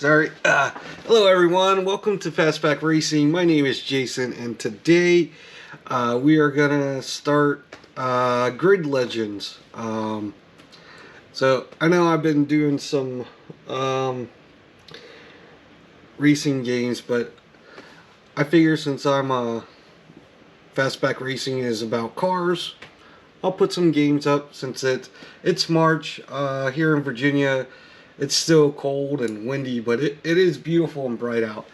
Sorry. Hello everyone, welcome to Fastback Racing. My name is Jason, and today we are gonna start Grid Legends. So I know I've been doing some racing games, but I figure since Fastback Racing is about cars, I'll put some games up since it's March here in Virginia. It's still cold and windy, but it is beautiful and bright out.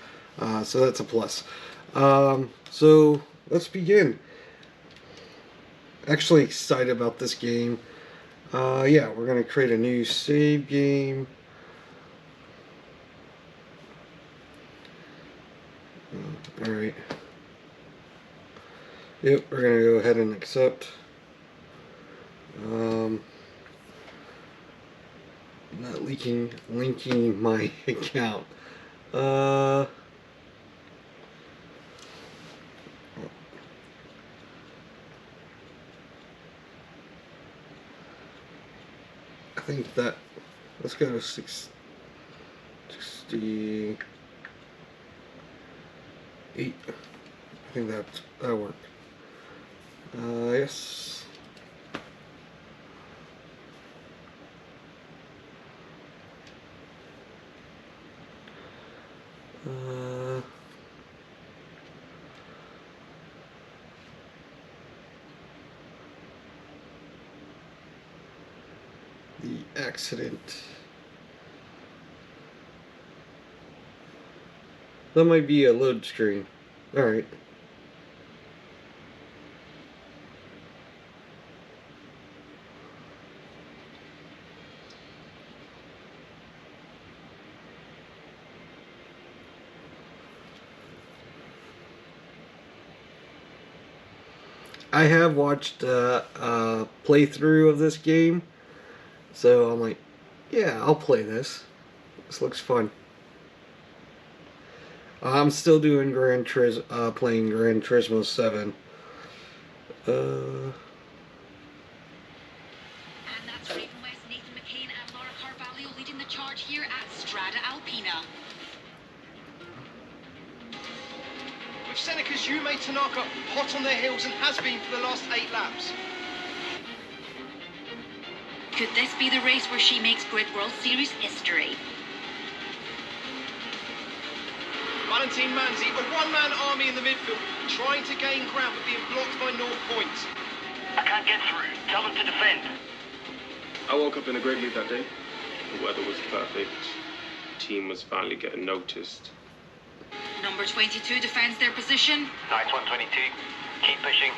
So that's a plus. So let's begin. Actually excited about this game. Yeah, we're going to create a new save game. Alright. Yep, we're going to go ahead and accept. Not linking my account. I think that, let's go to 68. I think that'll work. Yes. The accident. That might be a load screen. Alright. I have watched a playthrough of this game, so I'm like, yeah, I'll play this. This looks fun. I'm still doing playing Gran Turismo 7. And that's Raven West, Nathan McCain and Laura Carvalho leading the charge here at Strada Alpina. With Seneca's Yume Tanaka hot on their heels and has been for the last 8 laps. Could this be the race where she makes Grid World Series history? Valentine Manzi, a one-man army in the midfield, trying to gain ground but being blocked by North Point. I can't get through. Tell them to defend. I woke up in a great mood that day. The weather was perfect. The team was finally getting noticed. Number 22 defends their position. Nice one, 22. Keep pushing.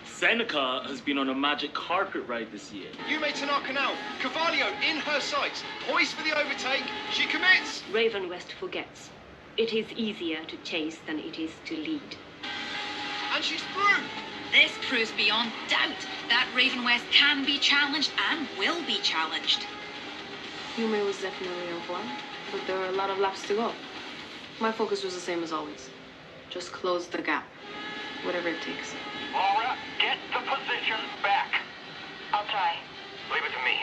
Seneca has been on a magic carpet ride this year. Yume Tanaka now, Carvalho in her sights, poised for the overtake, she commits! Raven West forgets. It is easier to chase than it is to lead. And she's through! This proves beyond doubt that Raven West can be challenged and will be challenged. Yume was definitely in form, but there were a lot of laps to go. My focus was the same as always. Just close the gap, whatever it takes. Laura, get the position back. I'll try. Leave it to me.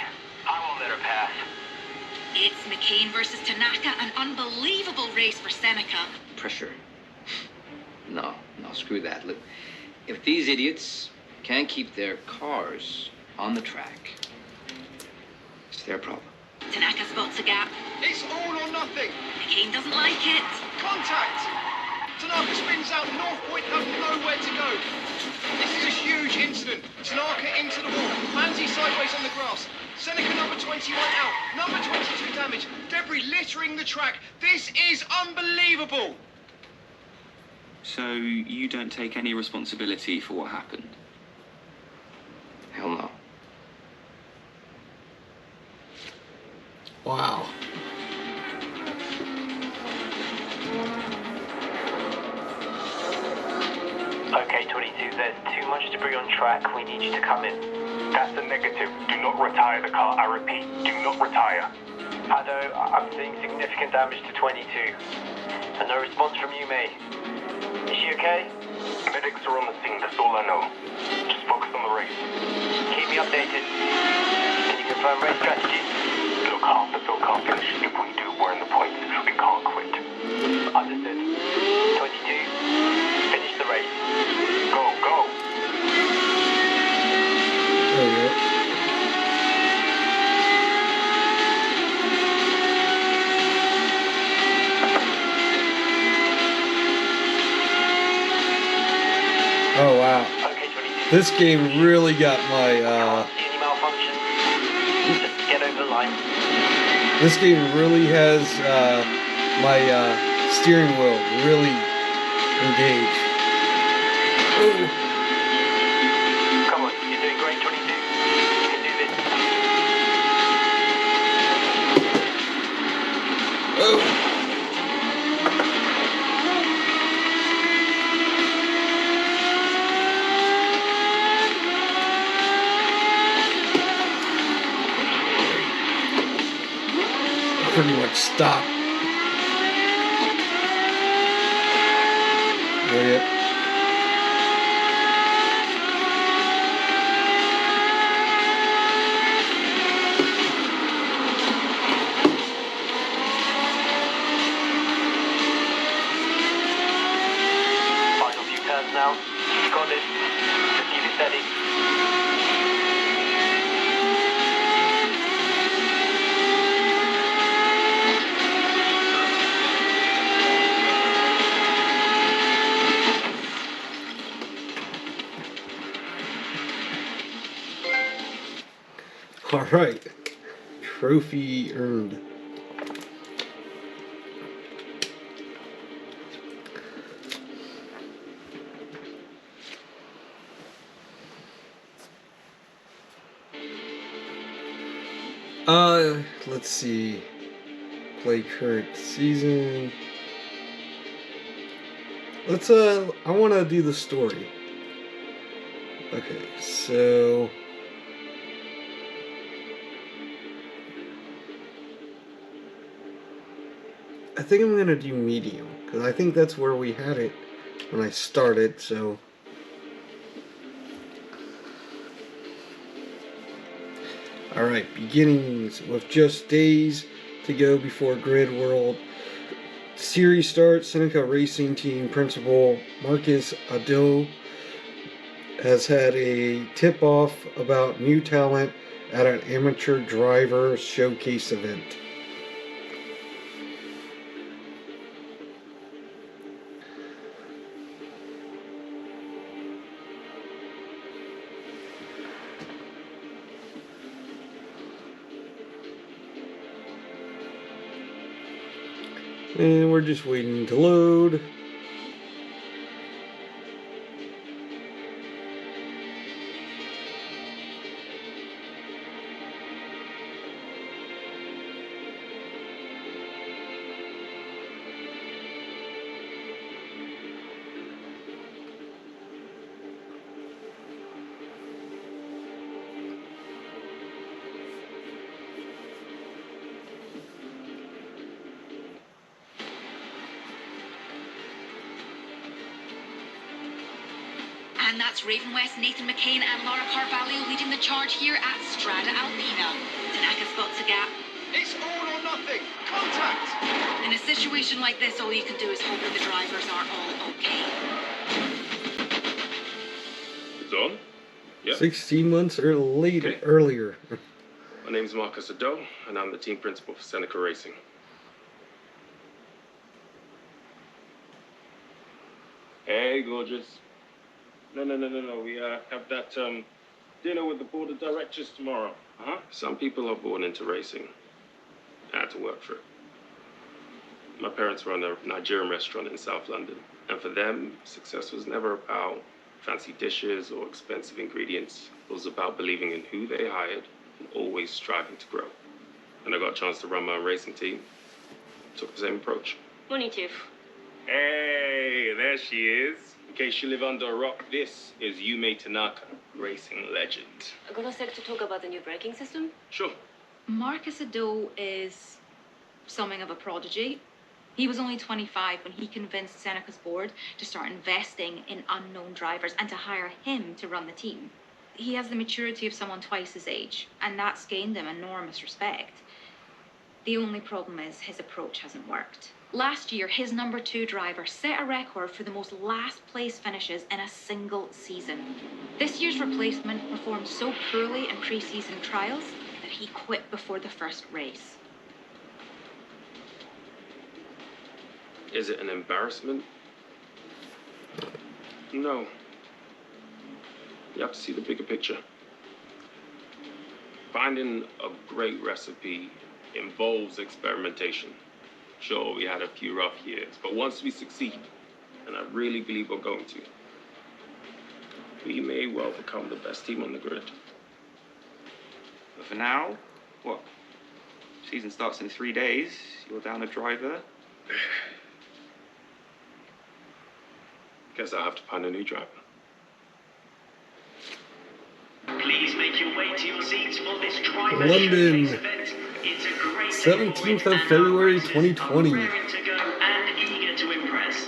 I won't let her pass. It's McCain versus Tanaka, an unbelievable race for Seneca. Pressure. No, screw that. Look, if these idiots can't keep their cars on the track, it's their problem. Tanaka spots a gap. It's all or nothing! McCain doesn't like it. Contact! Tanaka spins out, North Point have nowhere to go. This is a huge incident. Tanaka into the wall, Manzi sideways on the grass. Seneca number 21 out, number 22 damage, debris littering the track. This is unbelievable! So you don't take any responsibility for what happened? Hell no. Wow. Okay, 22, there's too much debris on track. We need you to come in. That's a negative. Do not retire the car. I repeat, do not retire. Ado, I'm seeing significant damage to 22. And no response from Yume. Is she okay? Medics are on the scene, that's all I know. Just focus on the race. Keep me updated. Can you confirm race strategy? Look, half the field can't finish. If we do, we're in the points. We can't This game really got my, Any malfunctions? Just get over the line. this game really has, my, steering wheel really engaged. Oh. Come on, you're doing great, 22. You can do this. Oh. Pretty much stop. There you Final few turns now. You got this. Just keep it steady. All right, trophy earned. Let's see. Play current season. Let's I want to do the story. Okay, so I think I'm gonna do medium because I think that's where we had it when I started. So all right, beginnings with just days to go before Grid World Series starts. Seneca Racing Team Principal Marcus Ado has had a tip-off about new talent at an amateur driver showcase event. And we're just waiting to load. And that's Raven West, Nathan McCain and Laura Carvalho leading the charge here at Strada Alpina. Tanaka spots a gap. It's all or nothing. Contact. In a situation like this, all you can do is hope that the drivers are all okay. It's on? Yeah. 16 months or later, Okay. earlier. My name's Marcus Ado, and I'm the team principal for Seneca Racing. Hey, gorgeous. No. We have that dinner with the board of directors tomorrow. Uh-huh. Some people are born into racing. I had to work for it. My parents run a Nigerian restaurant in South London, and for them, success was never about fancy dishes or expensive ingredients. It was about believing in who they hired and always striving to grow. And I got a chance to run my own racing team. Took the same approach. Morning, Chief. Hey, there she is. In case you live under a rock, this is Yume Tanaka, racing legend. Got a sec to talk about the new braking system? Sure. Marcus Ado is something of a prodigy. He was only 25 when he convinced Seneca's board to start investing in unknown drivers and to hire him to run the team. He has the maturity of someone twice his age, and that's gained him enormous respect. The only problem is his approach hasn't worked. Last year, his number 2 driver set a record for the most last place finishes in a single season. This year's replacement performed so poorly in pre-season trials that he quit before the first race. Is it an embarrassment? No. You have to see the bigger picture. Finding a great recipe involves experimentation. Sure, we had a few rough years, but once we succeed, and I really believe we're going to, we may well become the best team on the grid. But for now, what? Season starts in 3 days. You're down a driver. Guess I'll have to find a new driver. Please make your way to your seats for this driver London, showcase event. It's a great 17th of February 2020. raring to go and eager to impress.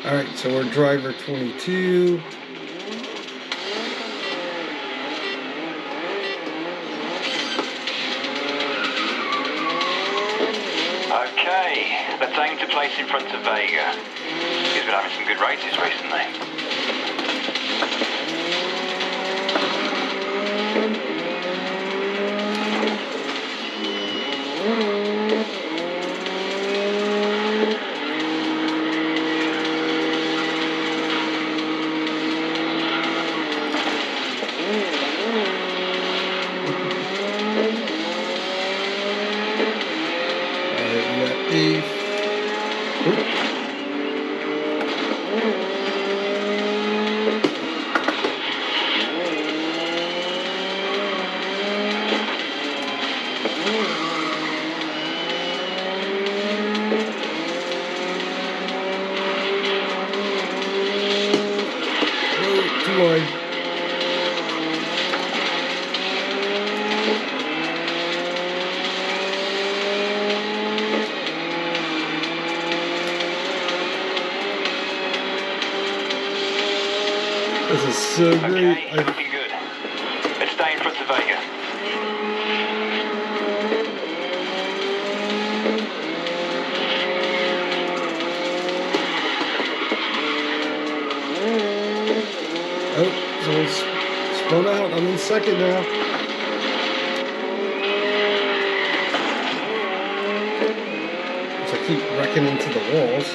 Alright, so we're driver 22. Okay, let's aim to place in front of Vega. He's been having some good races recently. This is so great. Okay, looking good. Let's stay in front of Vega. Oh, someone's spun out. I'm in second now. So I keep wrecking into the walls.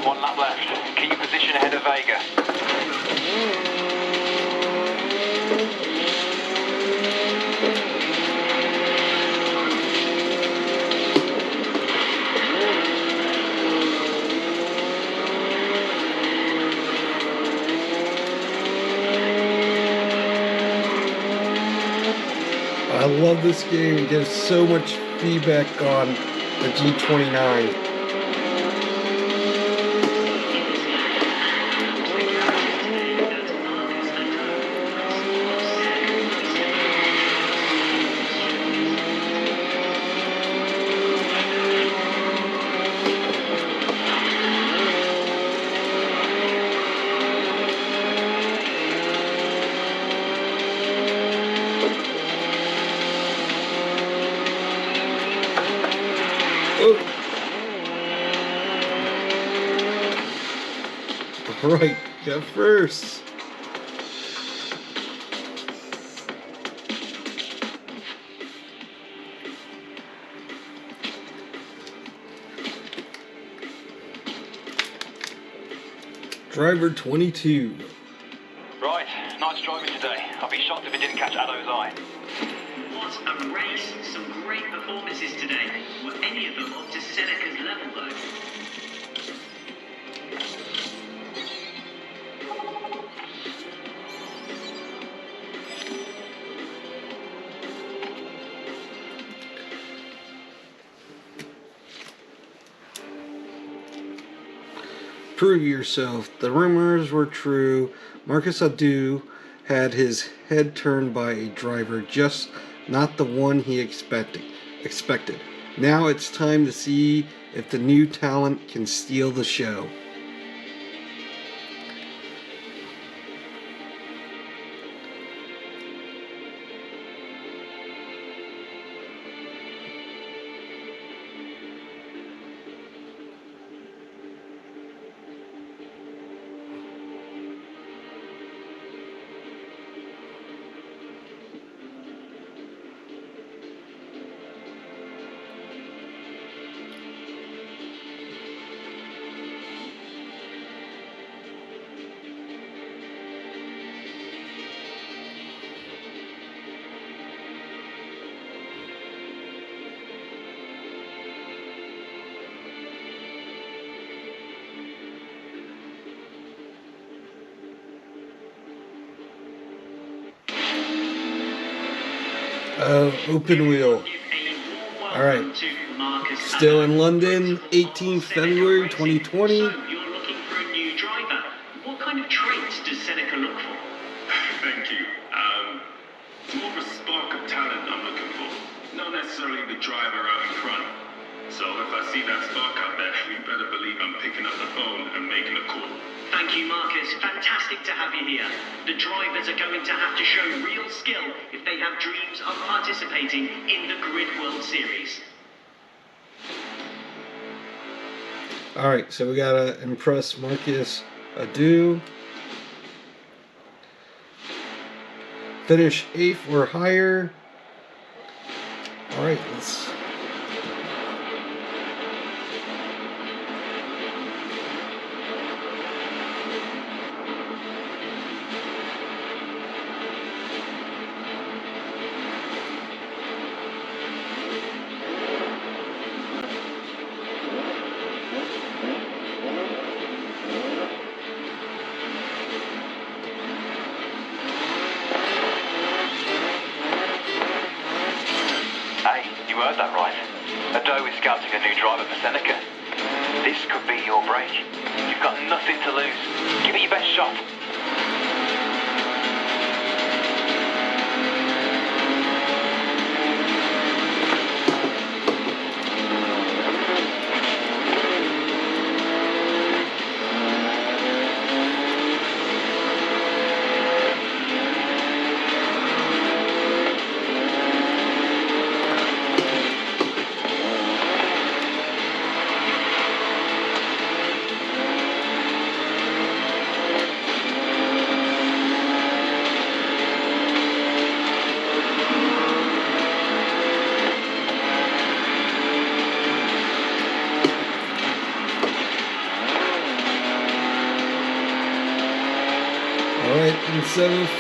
One lap left. Keep your position ahead of Vega. I love this game. It gives so much feedback on the G29. Right, got first. Driver 22. Right, nice driving today. I'll be shocked if it didn't catch Addo's eye. What a race. Some great performances today. Were any of them up to Seneca's level though? Prove yourself. The rumors were true. Marcus Adu had his head turned by a driver, just not the one he expected. Now it's time to see if the new talent can steal the show. Open wheel. Alright. Still in London, 18th February 2020. So, you're looking for a new driver. What kind of traits does Seneca look for? Thank you. It's more of a spark of talent I'm looking for. Not necessarily the driver out in front. So if I see that spark out there, you better believe I'm picking up the phone and making a call. Thank you, Marcus. Fantastic to have you here. The drivers are going to have to show real skill if they have dreams of participating in the Grid World Series. Alright, so we gotta impress Marcus Adu. Finish 8th or higher. Alright, let's... You heard that right. Ado is scouting a new driver for Seneca. This could be your break. You've got nothing to lose. Give it your best shot. Alright, in 7th.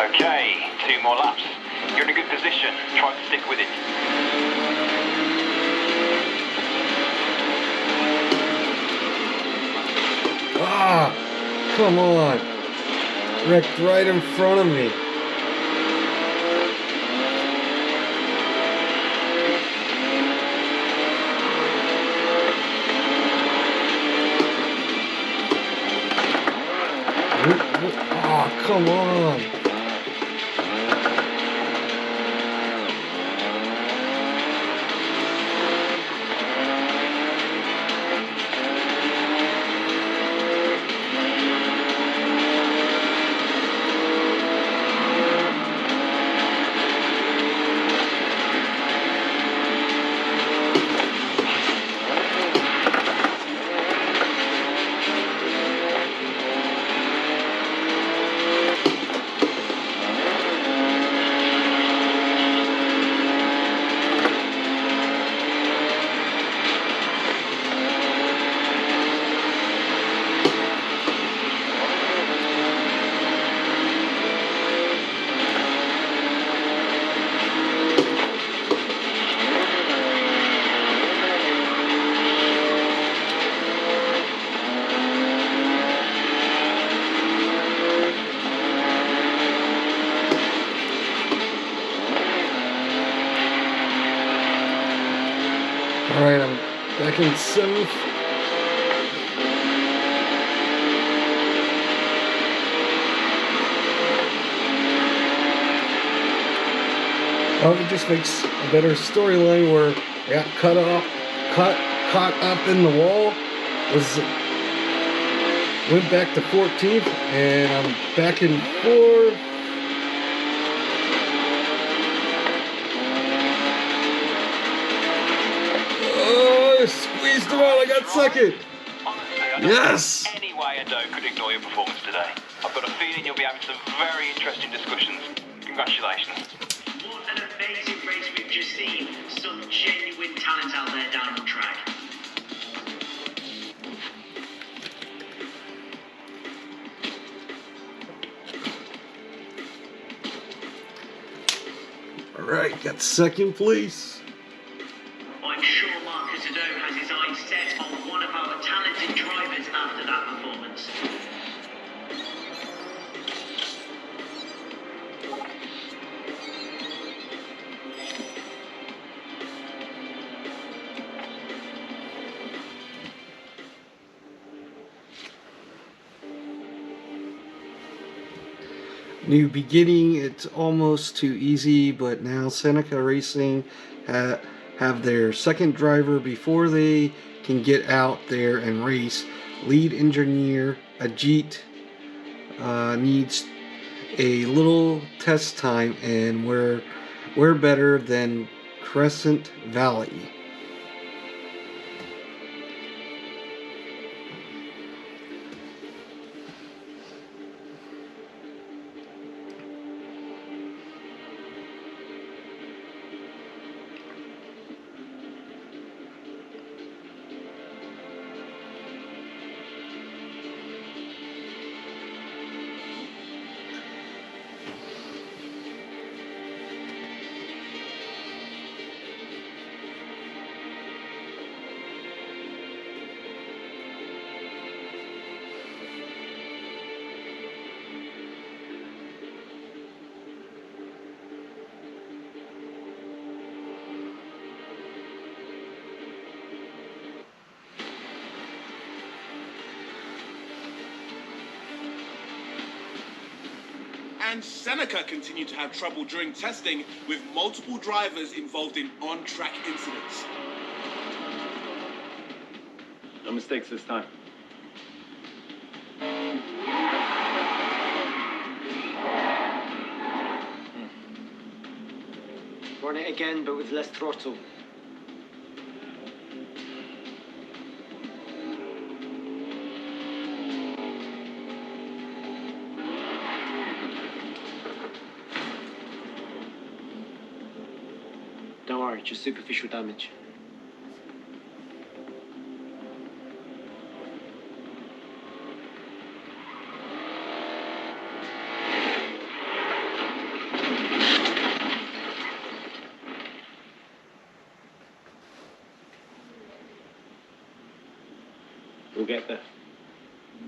Okay, 2 more laps. You're in a good position. Try to stick with it. Ah! Come on! Wrecked right in front of me. Oh, come on. Alright, I'm back in 7th. Oh, it just makes a better storyline where I got caught up in the wall, went back to 14th, and I'm back in 4th. Oh, I squeezed him out, I got second. Yes! Any way Ado could ignore your performance today. I've got a feeling you'll be having some very interesting discussions. Congratulations. What an amazing race we've just seen. Some genuine talent out there down on track. Alright, got second place. I'm sure Marcus Ado has his eyes set on one of our talented drivers after that performance. New beginning, it's almost too easy, but now Seneca Racing have their second driver before they can get out there and race. Lead engineer Ajit needs a little test time, and we're better than Crescent Valley. And Seneca continued to have trouble during testing, with multiple drivers involved in on-track incidents. No mistakes this time. Run it again, but with less throttle. Don't worry, just superficial damage. We'll get there.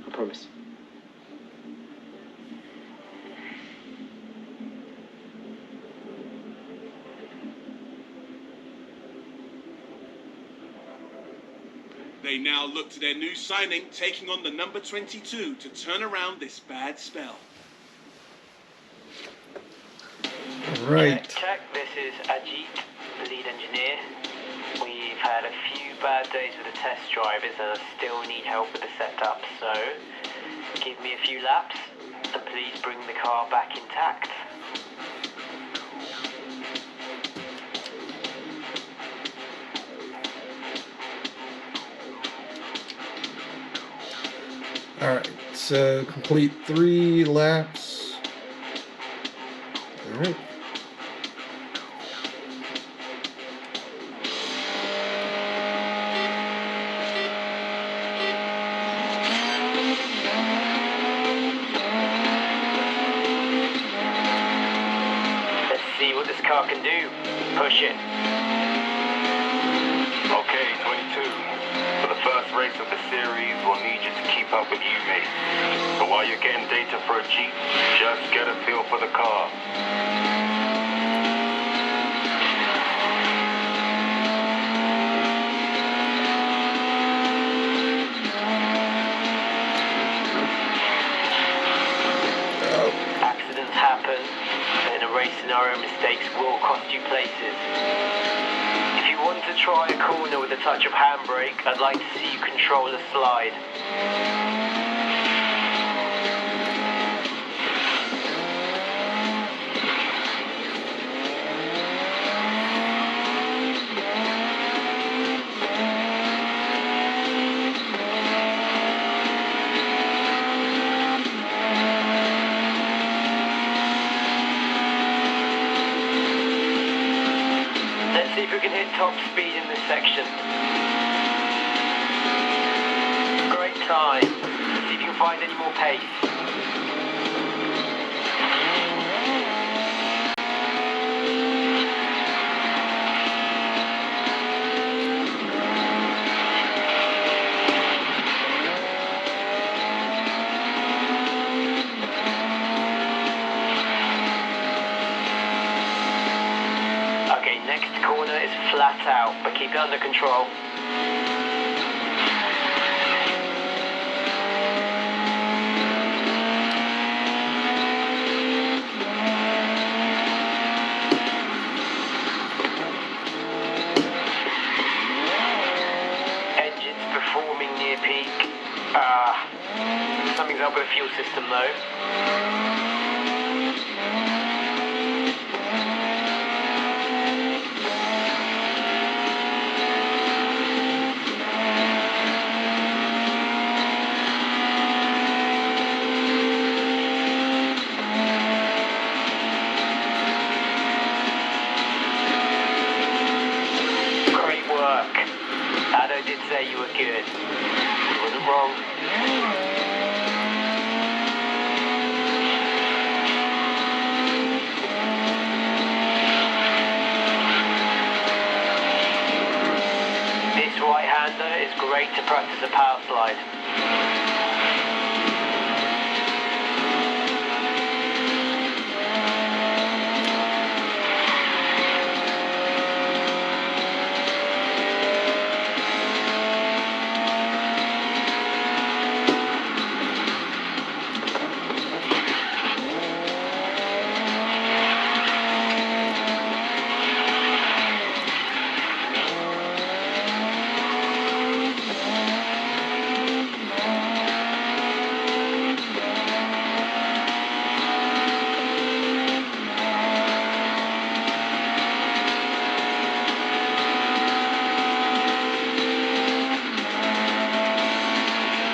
I promise. They now look to their new signing, taking on the number 22 to turn around this bad spell. Right. Check, this is Ajit, the lead engineer. We've had a few bad days with the test drivers and I still need help with the setup, so give me a few laps and please bring the car back intact. Alright, so complete 3 laps. Alright. Let's see what this car can do. Push it. Okay, 22. For the first race of the series, we'll need you to keep up with you, mate. So while you're getting data for a Jeep, just get a feel for the car. mistakes will cost you places. If you want to try a corner with a touch of handbrake, I'd like to see you control a slide. Let's see if we can hit top speed in this section. Great time. Let's see if you can find any more pace. Okay, next corner is flat out, but keep it under control. Engines performing near peak. Something's up with the fuel system though. Great work. Ado did say you were good. He wasn't wrong. This right-hander is great to practice a power slide.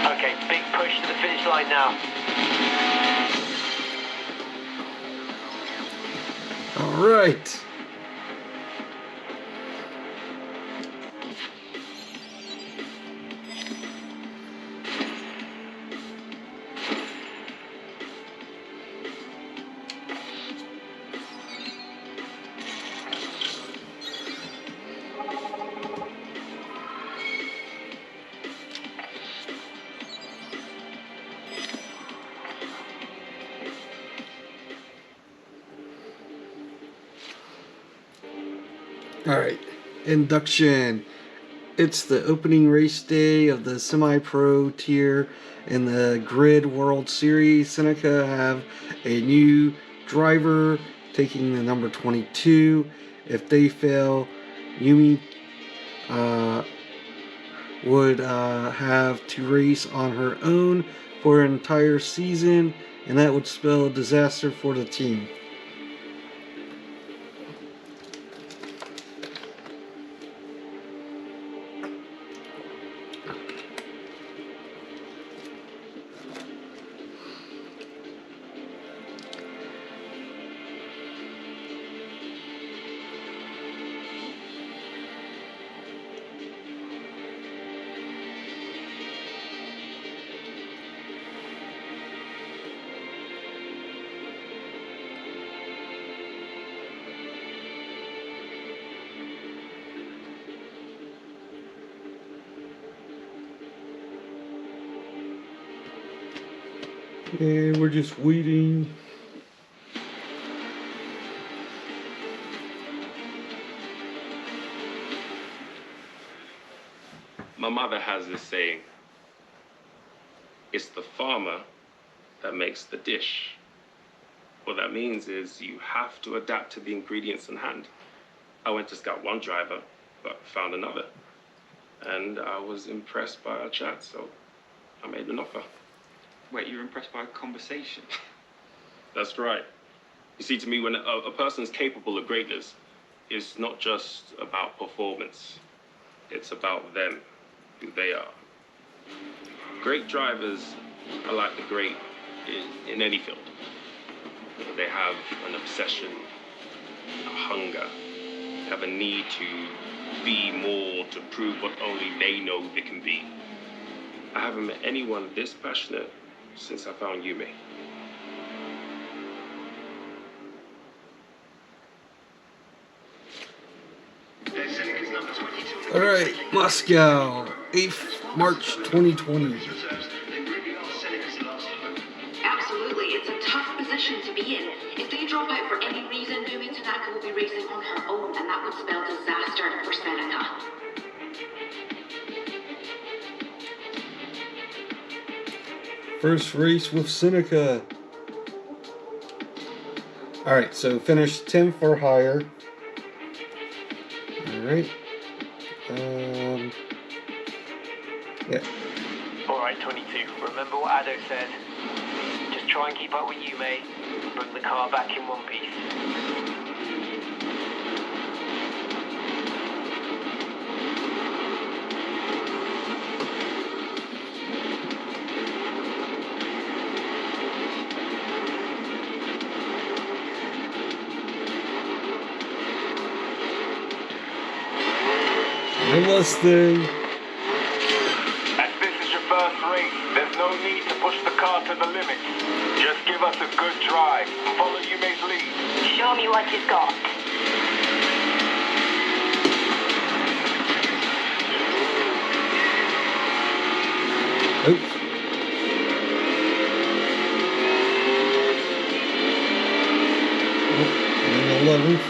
Okay, big push to the finish line now. All right. All right, induction. It's the opening race day of the semi-pro tier in the Grid World Series. Seneca have a new driver taking the number 22. If they fail, Yumi would have to race on her own for an entire season, and that would spell disaster for the team. And we're just waiting. My mother has this saying, it's the farmer that makes the dish. What that means is you have to adapt to the ingredients in hand. I went to scout one driver, but found another. And I was impressed by our chat, so I made an offer. Wait, you were impressed by a conversation? That's right. You see, to me, when a person is capable of greatness, it's not just about performance. It's about them, who they are. Great drivers are like the great in any field. They have an obsession, a hunger, they have a need to be more, to prove what only they know they can be. I haven't met anyone this passionate since I found Yumi. All right, Moscow, 8th March 2020. Absolutely, it's a tough position to be in. If they drop out for any reason, Yumi Tanaka will be racing on her own, and that would spell disaster for Seneca. First race with Seneca. All right, so finished 10th or higher. All right. Yeah. Alright, 22. Remember what Ado said? Just try and keep up with Yume. Bring the car back in one piece. Hey, Mustang. As this is your first race, there's no need to push the car to the limit. Just give us a good drive and follow Yume's lead. Show me what you've got. Oops. And 11th.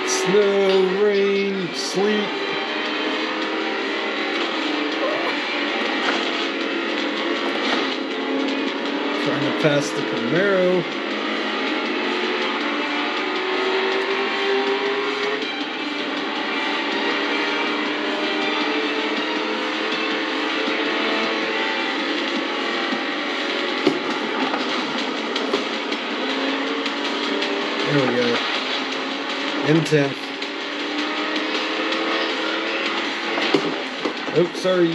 Snow, rain, sleet. Trying to pass the Camaro. There we go. In 10th. Oh, sorry.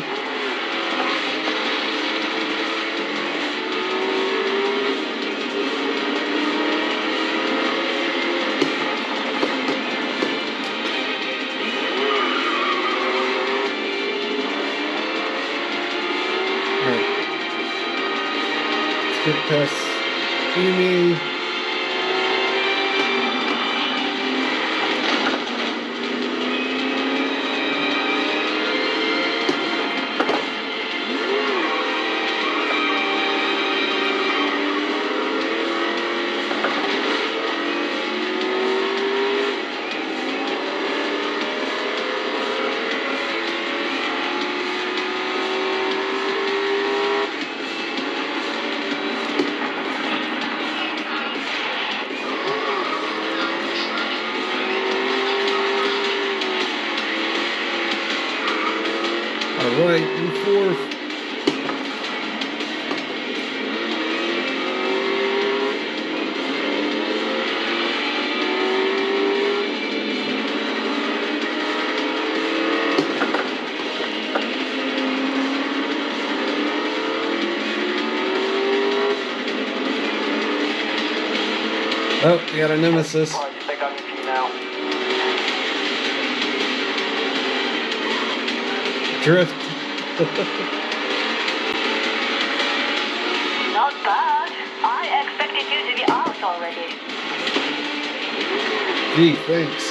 Alright. Let's get past Amy. Alright, in 4th. Oh, we got a nemesis. Drift. Not bad. I expected you to be out already. Gee, thanks.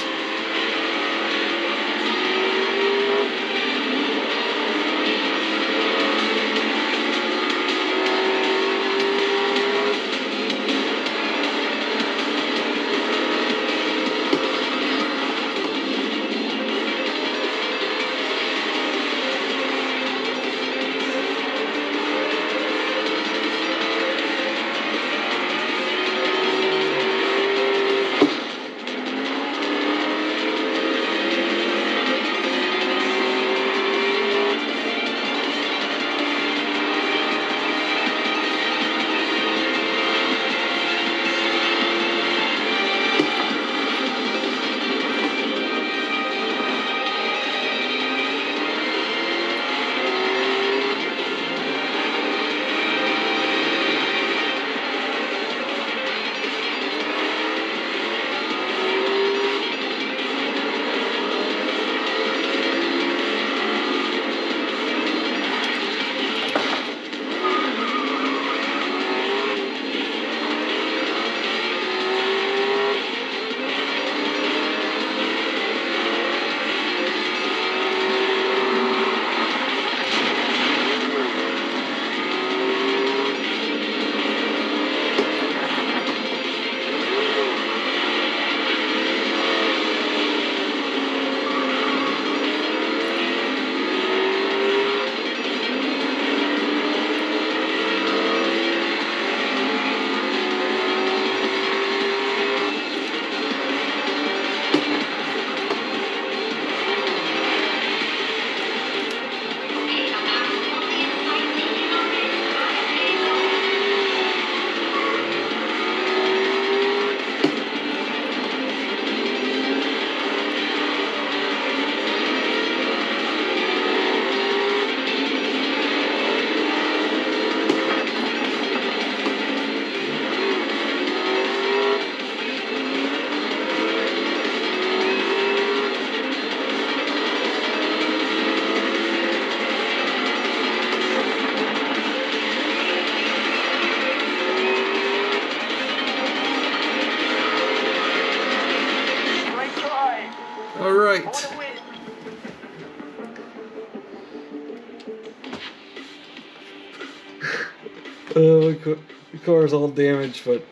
The car's all damaged, but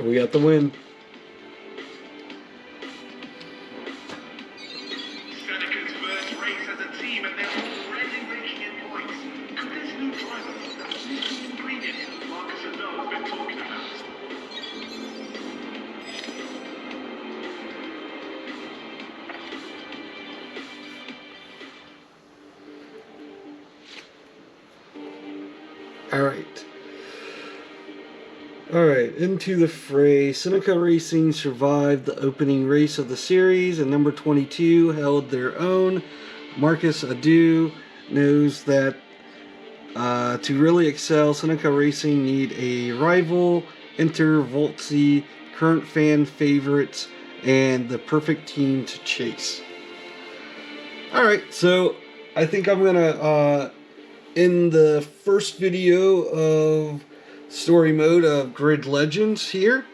we got the win. Seneca's first race as a team, and they're already raking in points. And this new driver, that's the ingredient Marcus and Noah have been talking about. Alright, into the fray. Seneca Racing survived the opening race of the series, and number 22 held their own. Marcus Adu knows that to really excel, Seneca Racing need a rival, enter Voltzi, current fan favorites, and the perfect team to chase. Alright, so I think I'm going to end the first video of story mode of Grid Legends here.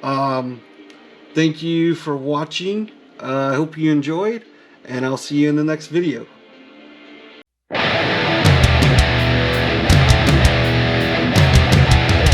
Thank you for watching. I hope you enjoyed, and I'll see you in the next video.